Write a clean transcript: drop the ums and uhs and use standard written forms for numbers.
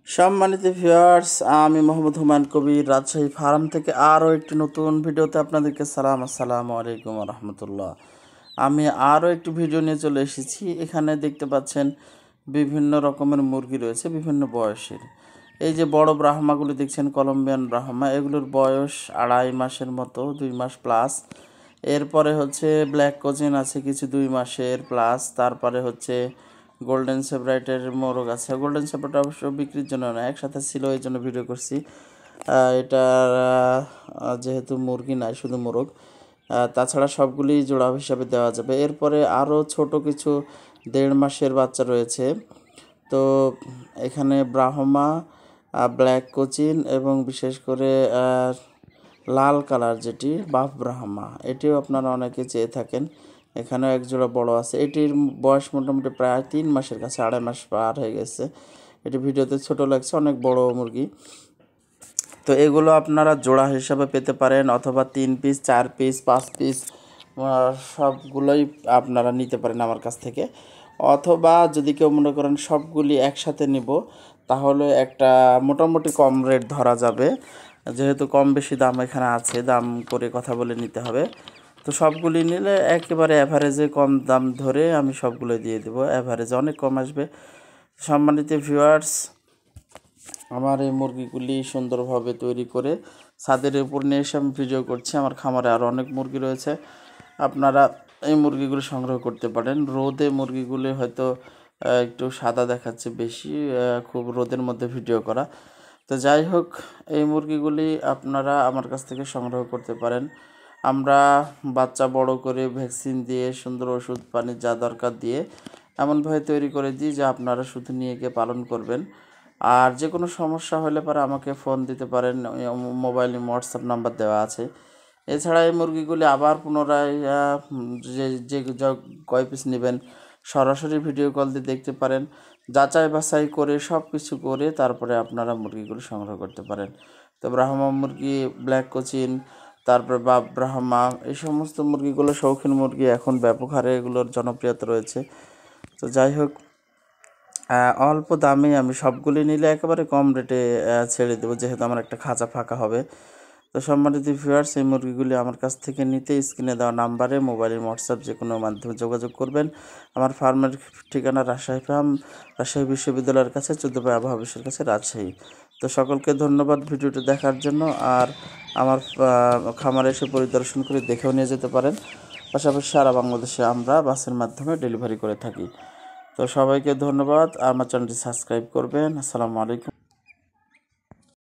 সম্মানিত ভিউয়ার্স, আমি মোহাম্মদ হুমায়ুন কবির রাজশাহী ফার্ম থেকে আরও একটি নতুন ভিডিওতে আপনাদেরকে আসসালামু আলাইকুম রহমতুল্লাহ। আমি আরও একটি ভিডিও নিয়ে চলে এসেছি। এখানে দেখতে পাচ্ছেন বিভিন্ন রকমের মুরগি রয়েছে বিভিন্ন বয়সের। এই যে বড় ব্রাহ্মাগুলি দেখছেন, কলম্বিয়ান ব্রাহ্মা, এগুলোর বয়স 2.5 মাসের মতো, 2 মাস প্লাস। এরপরে হচ্ছে ব্ল্যাক কোচিন আছে কিছু 2 মাসের প্লাস। তারপরে হচ্ছে গোল্ডেন সেপারেটের মোরগ আছে। গোল্ডেন সেপারেট অবশ্য বিক্রির জন্য না, একসাথে ছিল এই জন্য ভিডিও করছি। এটা যেহেতু মুরগি নাই, শুধু মোরগ। তাছাড়া সবগুলি জোড়া হিসাবে দেওয়া যাবে। এরপরে আরও ছোট কিছু 1.5 মাসের বাচ্চা রয়েছে। তো এখানে ব্রাহ্মা, ব্ল্যাক কোচিন এবং বিশেষ করে লাল কালার যেটি বাফ ব্রাহ্মা, এটিও আপনারা অনেকে চেয়ে থাকেন। এখানেও এক জোড়া বড় আছে। এটির বয়স মোটামুটি প্রায় 3 মাসের কাছে, 2.5 মাস পার হয়ে গেছে। এটি ভিডিওতে ছোট লাগছে, অনেক বড় মুরগি। তো এগুলো আপনারা জোড়া হিসাবে পেতে পারেন, অথবা 3 পিস, 4 পিস, 5 পিস সবগুলোই আপনারা নিতে পারেন আমার কাছ থেকে। অথবা যদি কেউ মনে করেন সবগুলি একসাথে নিব, তাহলে একটা মোটামুটি কম রেট ধরা যাবে। যেহেতু কম বেশি দাম এখানে আছে, দাম করে কথা বলে নিতে হবে। তো সবগুলি নিলে একেবারে অ্যাভারেজে কম দাম ধরে আমি সবগুলো দিয়ে দেবো, অ্যাভারেজে অনেক কম আসবে। সম্মানিত ভিউয়ার্স, আমার এই মুরগিগুলি সুন্দরভাবে তৈরি করে ছাদের উপর নিয়ে এসে আমি ভিডিও করছি। আমার খামারে আরও অনেক মুরগি রয়েছে, আপনারা এই মুরগিগুলো সংগ্রহ করতে পারেন। রোদে মুরগিগুলি হয়তো একটু সাদা দেখাচ্ছে বেশি, খুব রোদের মধ্যে ভিডিও করা। তো যাই হোক, এই মুরগিগুলি আপনারা আমার কাছ থেকে সংগ্রহ করতে পারেন। আমরা বাচ্চা বড় করে ভ্যাকসিন দিয়ে, সুন্দর ওষুধ পানি যা দরকার দিয়ে এমনভাবে তৈরি করে দিই যে আপনারা শুধু নিয়ে গিয়ে পালন করবেন। আর যে কোনো সমস্যা হলে পরে আমাকে ফোন দিতে পারেন, মোবাইলে হোয়াটসঅ্যাপ নাম্বার দেওয়া আছে। এছাড়া এই মুরগিগুলি আবার পুনরায় যে যে কয় পিস নেবেন সরাসরি ভিডিও কল দিয়ে দেখতে পারেন। যাচাই বাছাই করে সব কিছু করে তারপরে আপনারা মুরগিগুলো সংগ্রহ করতে পারেন। তো ব্রাহ্মা মুরগি, ব্ল্যাক কোচিন, তারপরে বাপ ব্রাহ্মা, এই সমস্ত মুরগিগুলো শৌখিন মুরগি, এখন ব্যাপক হারে এগুলোর জনপ্রিয়তা রয়েছে। তো যাই হোক, অল্প দামে আমি সবগুলি নিলে একেবারে কম রেটে ছেড়ে দেবো, যেহেতু আমার একটা খাঁচা ফাঁকা হবে। তো সম্মানিত ভিউয়ার্স, এই মুরগিগুলি আমার কাছ থেকে নিতে স্ক্রিনে দেওয়া নাম্বারে মোবাইলের হোয়াটসঅ্যাপ যে কোনো মাধ্যমে যোগাযোগ করবেন। আমার ফার্মের ঠিকানা রাজশাহী ফার্ম, রাজশাহী বিশ্ববিদ্যালয়ের কাছে, 14 আবহাওয়া অফিসের কাছে, রাজশাহী। তো সকলকে ধন্যবাদ ভিডিওটি দেখার জন্য। আর আমার খামারে এসে পরিদর্শন করে দেখেও নিয়ে যেতে পারেন। পাশাপাশি সারা বাংলাদেশে আমরা বাসের মাধ্যমে ডেলিভারি করে থাকি। তো সবাইকে ধন্যবাদ। আমার চ্যানেলটি সাবস্ক্রাইব করবেন। আসসালামু আলাইকুম।